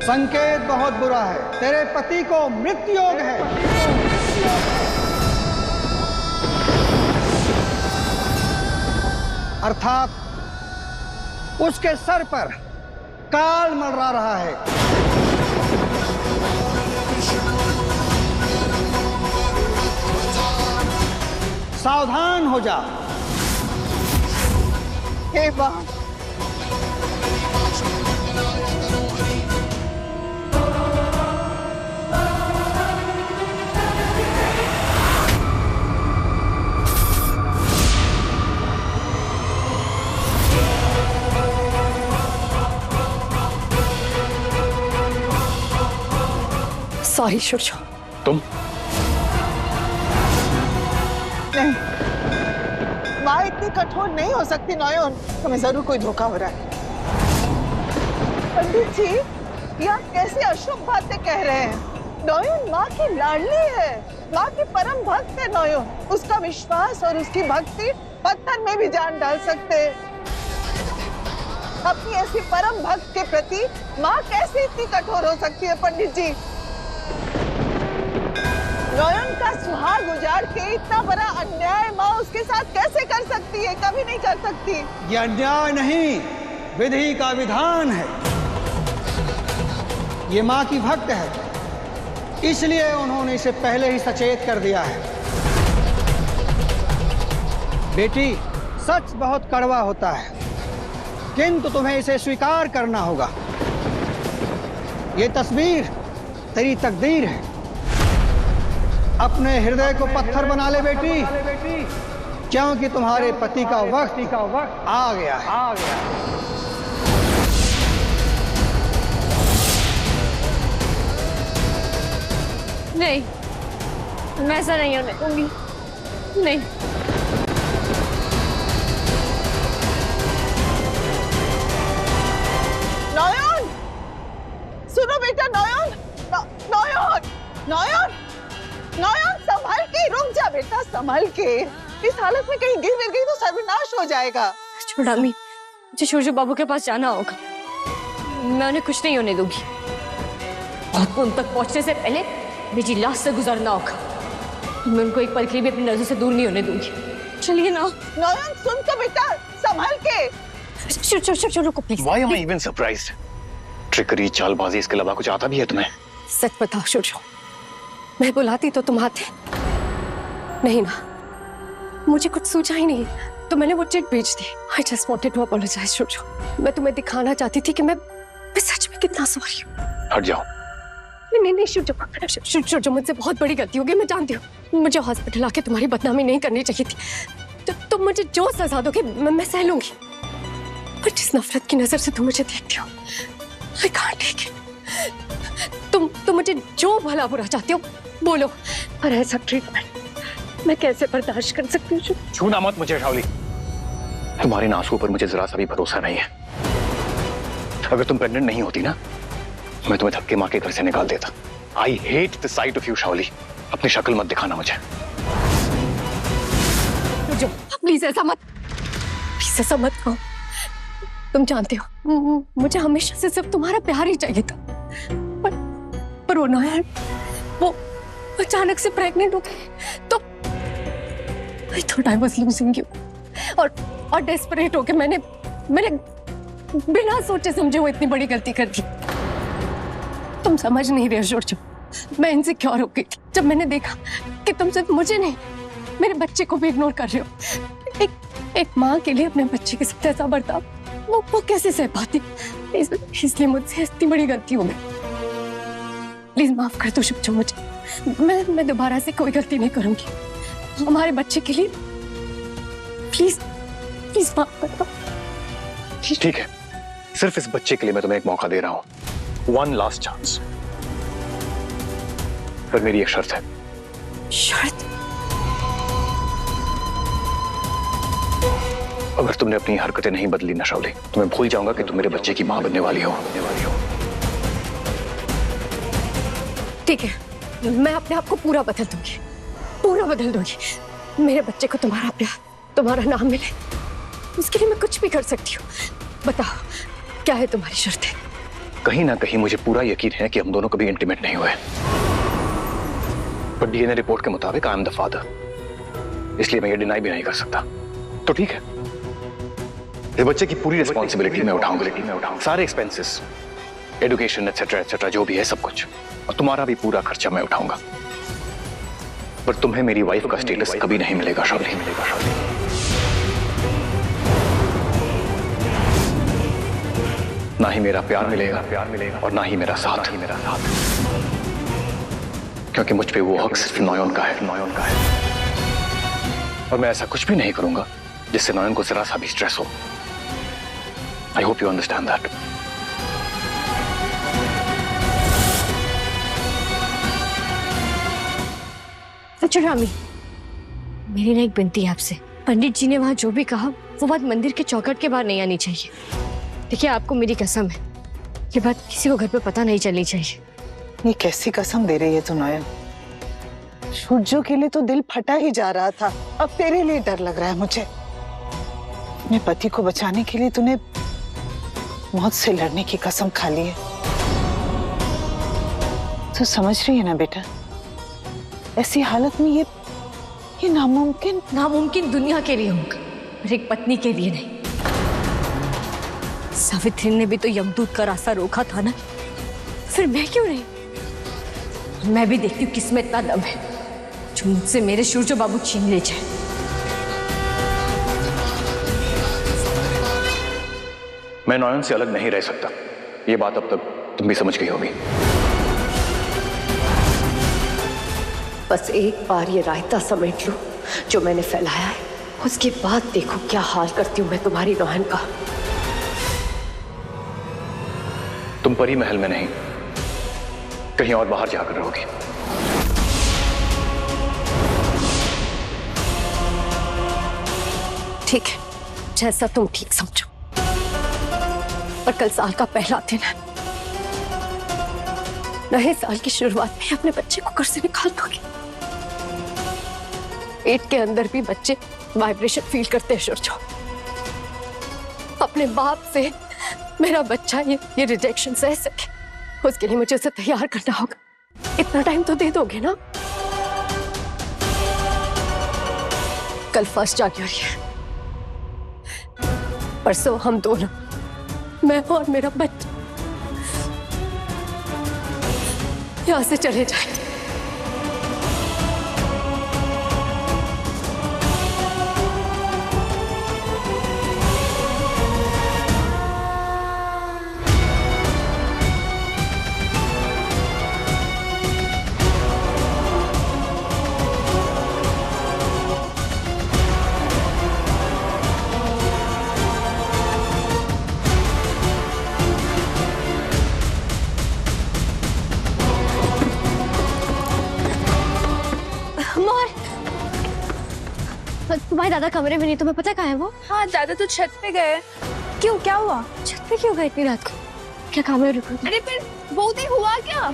संकेत बहुत बुरा है, तेरे पति को मृत्यु योग है। अर्थात उसके सर पर काल मंडरा रहा है। सावधान हो जा। हे मां, सॉरी सूर्य। तुम? नहीं, माँ इतनी कठोर नहीं हो सकती नयन, तुम्हें जरूर कोई धोखा हो रहा है। पंडित जी, ये आप कैसे अशुभ बातें कह रहे हैं? नयन माँ की लाडली है, माँ की परम भक्त है नयन। उसका विश्वास और उसकी भक्ति पत्थर में भी जान डाल सकते हैं। अपनी ऐसी परम भक्त के प्रति माँ कैसे इतनी कठोर हो सकती है पंडित जी? नयन का सुहाग उजाड़ के इतना बड़ा अन्याय माँ उसके साथ कैसे कर सकती है? कभी नहीं कर सकती। ये अन्याय नहीं, विधि का विधान है। ये माँ की भक्त है, इसलिए उन्होंने इसे पहले ही सचेत कर दिया है। बेटी, सच बहुत कड़वा होता है, किंतु तुम्हें इसे स्वीकार करना होगा। ये तस्वीर तेरी तकदीर है। अपने हृदय को पत्थर बना ले बेटी, क्योंकि तुम्हारे पति का वक्त आ गया है। नहीं, मैं ऐसा नहीं होने दूंगी। नहीं। नयन, सुनो बेटा, नयन, नयन, नयन, नयन, संभल के, रुक जा बेटा, संभल के। इस हालत में कहीं गिर गई तो सर्वनाश हो जाएगा। छोड़ अम्मी, मुझे सूर्य बाबू के पास जाना होगा। मैं उन्हें कुछ नहीं होने दूंगी। और उन तक पहुंचने से पहले मेरी लाश से गुजरना होगा। मैं उनको एक पल के लिए भी अपनी नजर से दूर नहीं होने दूंगी। चलिए ना। नयन, सुन तो बेटा, संभल के। रुको please. Why am I even surprised? Trickery, चालबाजी, इसके अलावा कुछ आता भी है तुम्हें? सच बताओ सूर्य, मैं बुलाती तो तुम आते? नहीं ना, मुझे कुछ सूझा ही नहीं तो मैंने वो चिट भेज दी। I just wanted to apologize सूर्य। मैं तुम्हें दिखाना चाहती थी कि मैं सच में कितना सॉरी हूँ। हट जाओ। नहीं सूर्य, मुझसे बहुत बड़ी गलती हो गई, मैं जानती हूँ। मुझे हॉस्पिटल आके तुम्हारी बदनामी नहीं करनी चाहिए थी। तो तुम मुझे जो सजा दोगे मैं सह लूंगी। पर जिस नफरत की नजर से तुम मुझे देखती हो, I can't take it। तुम मुझे जो भला बुरा चाहती हो बोलो, पर ऐसा ट्रीटमेंट मैं कैसे बर्दाश्त कर सकती हूँ? छूना मत मुझे शाओली। तुम्हारे इन आंसुओं पर मुझे जरा सा भी भरोसा नहीं है। अगर तुम प्रेग्नेंट नहीं होती ना, मैं तुम्हें धक्के मार के घर से निकाल देता। I hate the sight of you, शाओली। अपनी शक्ल मत दिखाना मुझे। प्लीज ऐसा मत कहो। तुम जानते हो मुझे हमेशा से सिर्फ तुम्हारा प्यार ही चाहिए था। पर वो नयन, वो अचानक से प्रेग्नेंट हो गई तो I thought I was losing you। और डेस्परेट होके मैंने बिना सोचे समझे वो इतनी बड़ी गलती कर दी। तुम समझ नहीं रहे सूर्य, मैं इनसिक्योर हो गई थी जब मैंने देखा कि तुम सिर्फ मुझे नहीं, मेरे बच्चे को भी इग्नोर कर रहे हो। एक माँ के लिए अपने बच्चे के साथ ऐसा बर्ताव वो कैसे सह पाती? इसलिए मुझसे इतनी बड़ी गलती हो गई। प्लीज माफ कर दो शुभ मुझे। मैं दोबारा से कोई गलती नहीं करूंगी। हमारे बच्चे के लिए प्लीज माफ कर दो। ठीक है, सिर्फ इस बच्चे के लिए मैं तुम्हें एक मौका दे रहा हूँ। One last chance. पर मेरी एक शर्त है। शर्त? अगर तुमने अपनी हरकतें नहीं बदली ना शाओली, तो मैं भूल जाऊंगा कि तुम मेरे बच्चे की मां बनने वाली हो। ठीक है, मैं अपने आप को पूरा बदल दूंगी। मेरे बच्चे को तुम्हारा प्यार, तुम्हारा नाम मिले, उसके लिए मैं कुछ भी कर सकती हूँ। बताओ क्या है तुम्हारी शर्त है? कहीं ना कहीं मुझे पूरा यकीन है कि हम दोनों कभी इंटीमेट नहीं हुए, पर डीएनए रिपोर्ट के मुताबिक आई एम द फादर, इसलिए मैं ये डिनाई भी नहीं कर सकता। तो ठीक है, इस बच्चे की पूरी रिस्पॉन्सिबिलिटी मैं उठाऊंगा, सारे एक्सपेंसेस, एजुकेशन एटसेट्रा एटसेट्रा जो भी है सब कुछ, और तुम्हारा भी पूरा खर्चा मैं उठाऊंगा। पर तुम्हें मेरी वाइफ का स्टेटस कभी नहीं मिलेगा शादी। ना ही मेरा प्यार मिलेगा और ना ही मेरा साथ। क्योंकि मुझ पे वो हक सिर्फ नयन का है, और मैं ऐसा कुछ भी नहीं करूंगा जिससे नयन को जरा सा भी स्ट्रेस हो। I hope you understand that. अच्छा रामी, मेरी ना एक विनती है आपसे। पंडित जी ने वहां जो भी कहा वो बात मंदिर के चौखट के बाहर नहीं आनी चाहिए। देखिए, आपको मेरी कसम है, ये बात किसी को घर पे पता नहीं चलनी चाहिए। ये कैसी कसम दे रही है तू नयन? सूर्यो के लिए तो दिल फटा ही जा रहा था, अब तेरे लिए डर लग रहा है मुझे। अपने पति को बचाने के लिए तूने मौत से लड़ने की कसम खा ली है। तू समझ रही है ना बेटा, ऐसी हालत में ये नामुमकिन दुनिया के लिए होगा, पर एक पत्नी के लिए नहीं। सावित्री ने भी तो यमदूत का रास्ता रोका था ना, फिर मैं क्यों नहीं? मैं भी देखती हूँ किसमें इतना दम है जो मुझसे मेरे सूर्य बाबू छीन ले जाए। मैं नयन से अलग नहीं रह सकता, ये बात अब तक तुम भी समझ गई होगी। बस एक बार ये रायता समेट लो जो मैंने फैलाया है, उसके बाद देखो क्या हाल करती हूँ मैं तुम्हारी नयन का। तुम परी महल में नहीं, कहीं और बाहर जाकर रहोगी। ठीक है, जैसा तुम ठीक समझो, पर कल साल का पहला दिन है। नए साल की शुरुआत में अपने बच्चे को घर से निकाल दोगे। पेट के अंदर भी बच्चे वाइब्रेशन फील करते हैं सूर्यो। अपने बाप से मेरा बच्चा ये रिजेक्शन सह सके, उसके लिए मुझे उसे तैयार करना होगा। इतना टाइम तो दे दोगे ना? कल 1 जनवरी है, परसों हम दोनों, मैं और मेरा बच्चा, यहां से चले जाएंगे। तुम्हारे दादा कमरे में नहीं, तुम्हें पता कहाँ है वो? हाँ, दादा तो छत पे गए। क्यों, क्या हुआ? छत पे क्यों गए इतनी रात को? क्या काम है? रुको। अरे फिर बहुत ही हुआ क्या?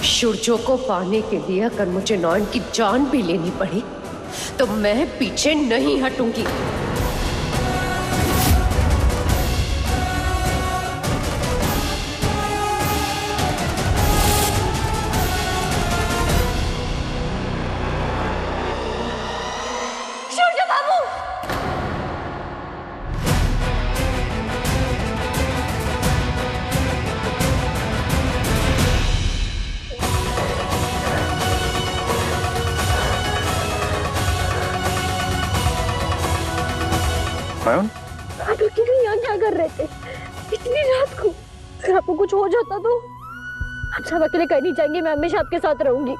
सूर्यो को पाने के लिए अगर मुझे नयन की जान भी लेनी पड़ी तो मैं पीछे नहीं हटूंगी। नयन, आप अकेले यहाँ क्या कर रहे थे इतनी रात को? अगर आपको कुछ हो जाता तो? हम सब अकेले कहीं नहीं जाएंगे, मैं हमेशा आपके साथ रहूंगी।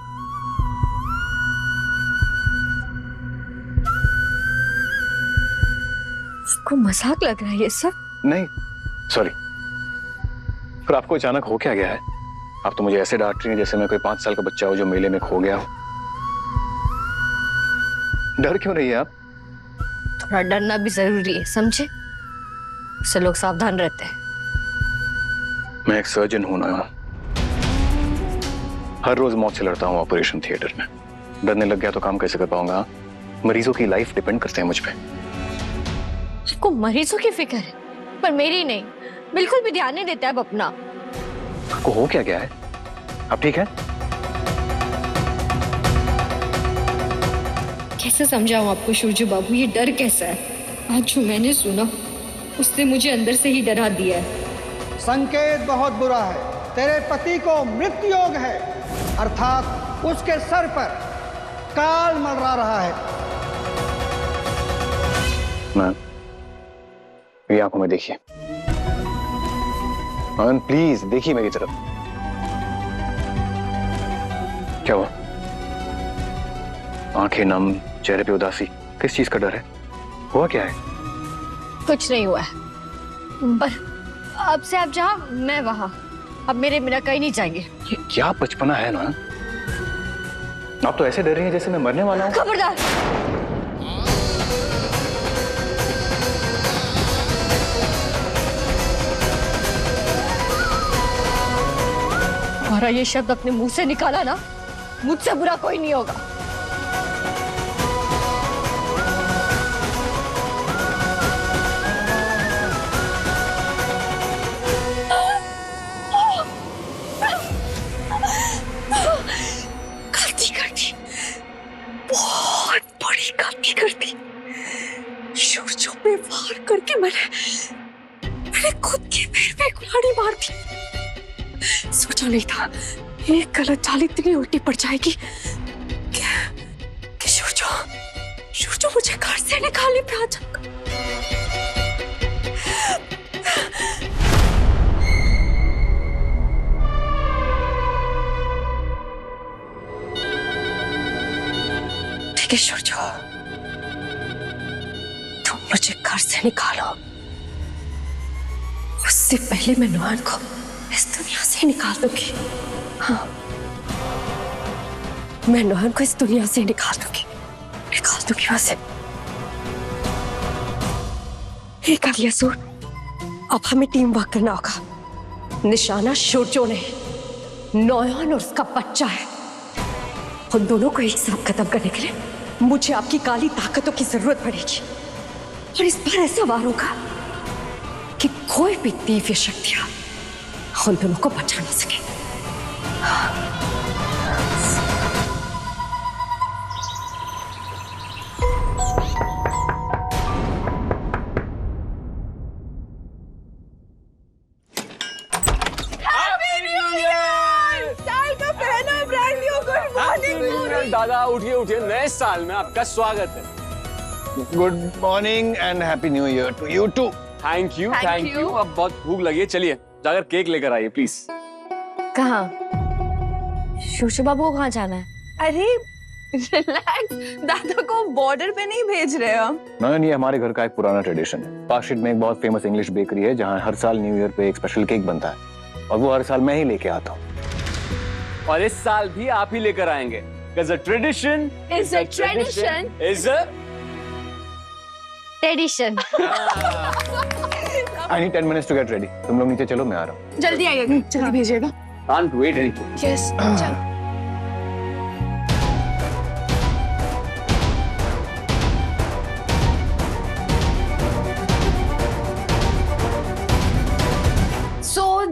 आपको मजाक लग रहा है ये सब? नहीं, सॉरी, पर आपको अचानक हो क्या गया है? आप तो मुझे ऐसे डांट रही हैं जैसे मैं कोई 5 साल का बच्चा हो जो मेले में खो गया हो। डर क्यों नहीं है आप? थोड़ा डरना भी जरूरी है, समझे? इससे लोग सावधान रहते हैं। मैं एक सर्जन हूं ना, हर रोज मौत से लड़ता हूँ ऑपरेशन थिएटर में। डरने लग गया तो काम कैसे कर पाऊंगा? मरीजों की लाइफ डिपेंड करते हैं मुझ पे। आपको मरीजों की फिक्र है, पर मेरी नहीं। बिल्कुल भी ध्यान नहीं देते आप अपना। आपको हो क्या गया है? आप ठीक है? कैसे समझाऊं आपको सूरज बाबू, ये डर कैसा है? आज जो मैंने सुना उसने मुझे अंदर से ही डरा दिया है। संकेत बहुत बुरा है। तेरे पति को मृत्यु योग है, अर्थात उसके सर पर काल मंडरा रहा है। मैम, मेरी आंखों में देखिए। मैम प्लीज देखिए मेरी तरफ। क्या हुआ? आंखें नम, चेहरे पे उदासी, किस चीज का डर है? हुआ क्या है? कुछ नहीं हुआ है, पर अब से आप जहाँ मैं वहां। अब मेरे बिना कहीं नहीं जाएंगे। ये क्या बचपना है ना? आप तो ऐसे डर रही हैं जैसे मैं मरने वाला हूँ। खबरदार! हमारा ये शब्द अपने मुंह से निकाला ना, मुझसे बुरा कोई नहीं होगा। गलती कर दी, बहुत बड़ी गलती कर दी। सूरजों पे वार करके मैंने खुद के पैर पे कुल्हाड़ी मार दी। सोचा नहीं था एक गलत चाल इतनी उल्टी पड़ जाएगी कि सूरजो मुझे घर से निकालने पे आ जाएगा। ठीक है सूरजो, तुम मुझे घर से निकालो, उससे पहले मैं नोएन को इस दुनिया से निकाल दूंगी। हाँ, मैं नोएन को इस दुनिया से निकाल दूंगी वैसे। एक अगली सूर, अब हमें टीम वर्क करना होगा। निशाना सूरजो ने, नोएन और उसका बच्चा है। उन दोनों को एक साथ खत्म करने के लिए मुझे आपकी काली ताकतों की जरूरत पड़ेगी। और इस बार ऐसा वार होगा कि कोई भी दिव्य शक्तियां उन दोनों को बचा ना सके। दादा उठिए उठिए, नए साल में आपका स्वागत है। Good morning and happy new year to you too. Thank you thank you. अब बहुत भूख लगी है, चलिए जाकर केक लेकर आइए प्लीज। कहाँ? सूरज बाबू को कहाँ जाना है? अरे रिलैक्स, दादा को बॉर्डर पे नहीं भेज रहे हम। नहीं, ये हमारे घर का एक पुराना ट्रेडिशन है। पार्क स्ट्रीट में एक बहुत फेमस इंग्लिश बेकरी है जहाँ हर साल न्यू ईयर पे एक स्पेशल केक बनता है, और वो हर साल मैं ही लेके आता हूँ। और इस साल भी आप ही लेकर आएंगे। Because a tradition is a tradition is a tradition. I need 10 minutes to get ready. तुम लोग नीचे चलो, मैं आ रहा हूँ। जल्दी आइएगा, जल्दी भेजिएगा। can't wait anything. यस, चल।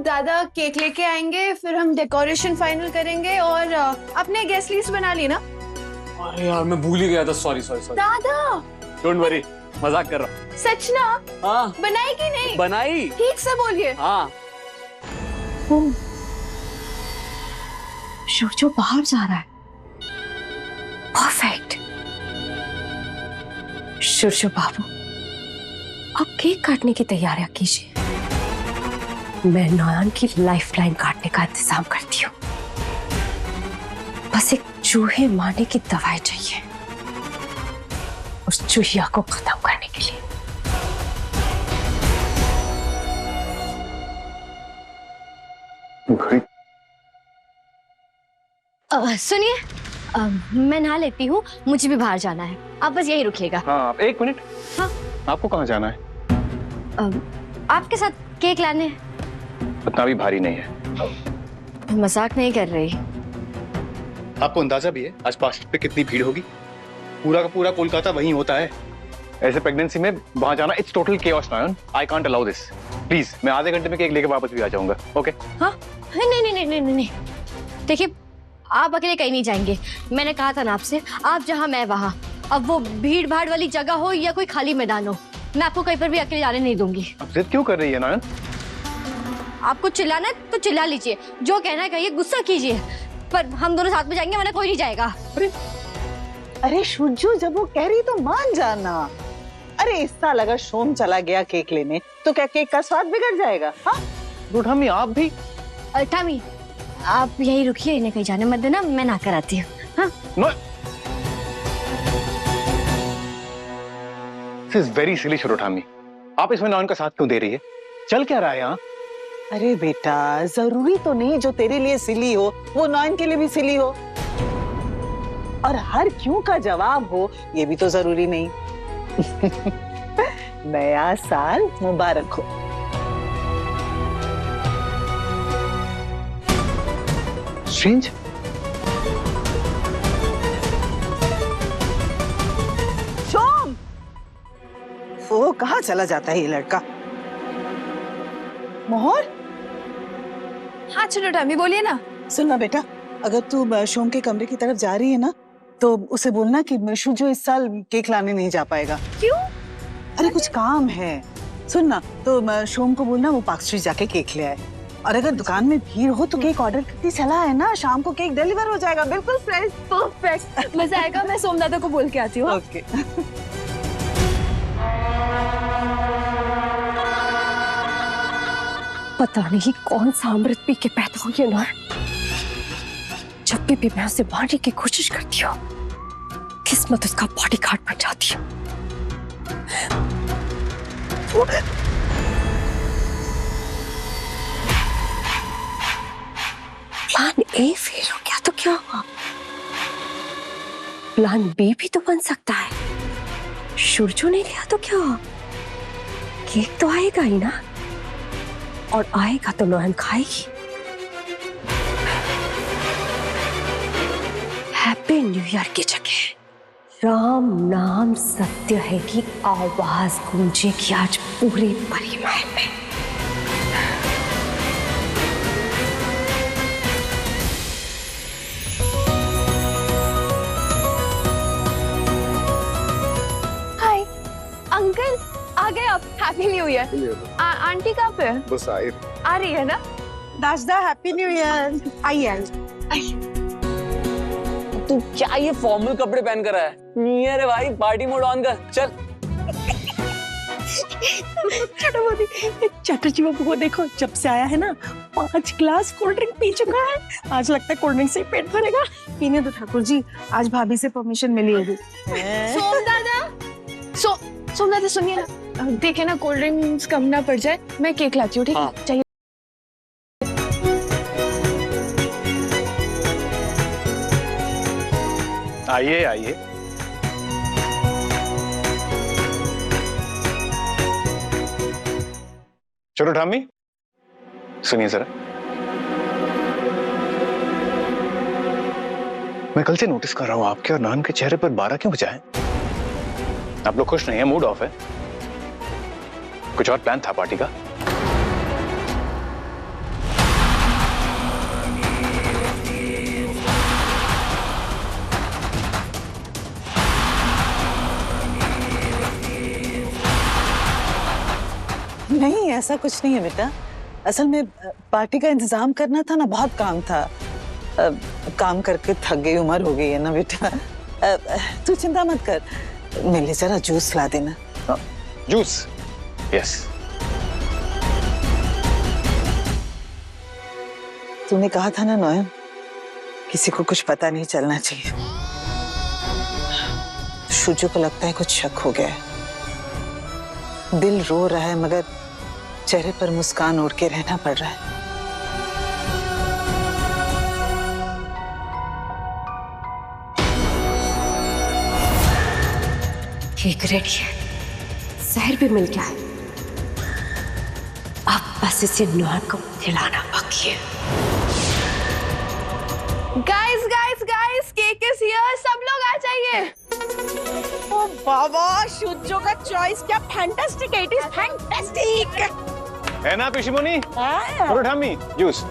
दादा केक लेके आएंगे, फिर हम डेकोरेशन फाइनल करेंगे और अपने गेस्ट लिस्ट बना ली ना। अरे यार मैं भूल ही गया था, सॉरी सॉरी सॉरी। दादा डोंट वरी, मजाक कर रहा हूँ। सच ना? हाँ बनाई कि नहीं? बनाई। ठीक से बोलिए। हाँ सूरजो बाहर जा रहा है। परफेक्ट। सूरजो बाबू, अब केक काटने की तैयारियां कीजिए। मैं नोएन की लाइफलाइन काटने का इंतजाम करती हूँ। बस एक चूहे मारने की दवाई चाहिए उस चूहिया को खत्म करने के लिए। सुनिए, मैं नहा लेती हूँ, मुझे भी बाहर जाना है। आप बस यही रुकिएगा। हाँ, एक मिनट। हाँ, आपको कहाँ जाना है? आपके साथ केक लाने। उतना भी भारी नहीं है। मजाक नहीं कर रही। आपको अंदाजा भी है आज पास्ट पे कितनी भीड़ होगी? पूरा का पूरा कोलकाता वहीं होता है। ऐसे प्रेगनेंसी में वहां जाना it's total chaos Nayan. I can't allow this. Please मैं आधे घंटे में केक लेके वापस भी आ जाऊंगा। ओके? हाँ नहीं नहीं नहीं नहीं नहीं, नहीं। देखिए आप अकेले कहीं नहीं जाएंगे। मैंने कहा था ना आपसे, आप जहाँ मैं वहाँ। अब वो भीड़ भाड़ वाली जगह हो या कोई खाली मैदान हो, मैं आपको कहीं पर भी अकेले जाने नहीं दूंगी। अब जिद क्यों कर रही है नयन? आपको चिल्लाना है तो चिल्ला लीजिए, जो कहना है कहिए, गुस्सा कीजिए, पर हम दोनों साथ में जाएंगे, वरना कोई नहीं जाएगा। अरे शुजू, जब वो कह रही तो मान जाना। अरे इस साल अगर शोम चला गया केक लेने तो क्या केक का स्वाद बिगड़ जाएगा? हाँ गुड हमी आप भी। टामी आप यही रुकिए, इन्हें कहीं जाने मत देना, मैं ना कर आती हूँ। हाँ This is very silly Shirothami. आप इसमें नयन का साथ क्यों दे रही है? चल क्या रहा है यहाँ? अरे बेटा, जरूरी तो नहीं जो तेरे लिए सिली हो वो नॉयन के लिए भी सिली हो, और हर क्यों का जवाब हो ये भी तो जरूरी नहीं। नया साल मुबारक हो। Strange? शोम, वो कहाँ चला जाता है ये लड़का? मोहर, हाँ चलो टामी, बोलिए ना। सुनना बेटा, अगर तू शोम के कमरे की तरफ जा रही है ना तो उसे बोलना कि शुजू इस साल केक लाने नहीं जा पाएगा। क्यों? अरे कुछ काम है। सुनना, तो शोम को बोलना वो पार्क स्ट्रीट जाके केक ले आए, और अगर दुकान में भीड़ हो तो केक ऑर्डर करती चला है ना, शाम को केक डिलीवर हो जाएगा, बिल्कुल फ्रेश। परफेक्ट, मजा आएगा। मैं सोमदादा को बोल के आती हूँ। ओके। पता नहीं कौन सा अमृत पी के पैदा हुई है ना, जब भी मैं उसे मारने की कोशिश करती हूँ, किस्मत उसका बॉडीगार्ड बन जाती है। प्लान ए फेल हो गया तो क्या हुआ, प्लान बी भी तो बन सकता है। शुरजू नहीं लिया तो क्या हुआ, केक तो आएगा ही ना, और आएगा तो नयन खाएगी। हैप्पी न्यू ईयर की जगह राम नाम सत्य है की आवाज गूंजेगी आज पूरे परी महल में। हाय अंकल, आ गए आप। Happy new year. आंटी कहाँ पे है? बस आए। आ रही है ना? दाजदा हैप्पी न्यू ईयर। आइए। तू क्या ये फॉर्मल कपड़े पहन कर आया है? न्यू ईयर है भाई, पार्टी मोड ऑन कर। चल। चटर्जी बाबू को देखो, जब से आया है ना 5 ग्लास कोल्ड ड्रिंक पी चुका है। आज लगता है कोल्ड ड्रिंक से ही पेट भरेगा। पीने दो ठाकुर जी, आज भाभी से परमिशन मिली होगी। सोमदादा सुनिए ना, देखे ना कोल्ड ड्रिंक्स कम ना पड़ जाए, मैं केक लाती हूँ। ठीक है? चाहिए? आइए आइए। चलो ठामी, सुनिए जरा, मैं कल से नोटिस कर रहा हूं आपके और नान के चेहरे पर 12 क्यों बजा है? आप लोग खुश नहीं है, मूड ऑफ है? कुछ और प्लान था पार्टी का? नहीं, ऐसा कुछ नहीं है बेटा। असल में पार्टी का इंतजाम करना था ना, बहुत काम था। काम करके थक गई, उम्र हो गई है ना बेटा। तू चिंता मत कर, मेरे लिए जरा जूस ला देना। जूस? यस। तूने कहा था ना नोयन, किसी को कुछ पता नहीं चलना चाहिए। शुजू को लगता है कुछ शक हो गया है। दिल रो रहा है मगर चेहरे पर मुस्कान ओढ़ के रहना पड़ रहा है। केक रेडी है, जहर भी मिल गया है, अब बस इसे नॉन को खिलाना बाकी है। Guys guys guys, cake is here, सब लोग आ जाइए। ओ बाबा, शुद्धो का चॉइस क्या फैंटास्टिक है, इट इज फैंटास्टिक। है ना पिशिमोनी? हाँ। ठामी जूस।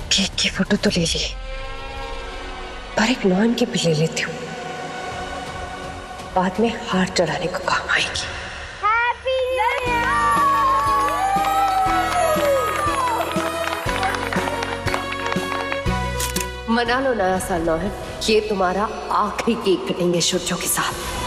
केक की फोटो तो ले ली, पर एक नॉन की भी ले लेती हूँ, बाद में हार चढ़ाने को काम आएगी। मना लो नया साल नौहन, ये तुम्हारा आखिरी केक कटेंगे शुद्धो के साथ।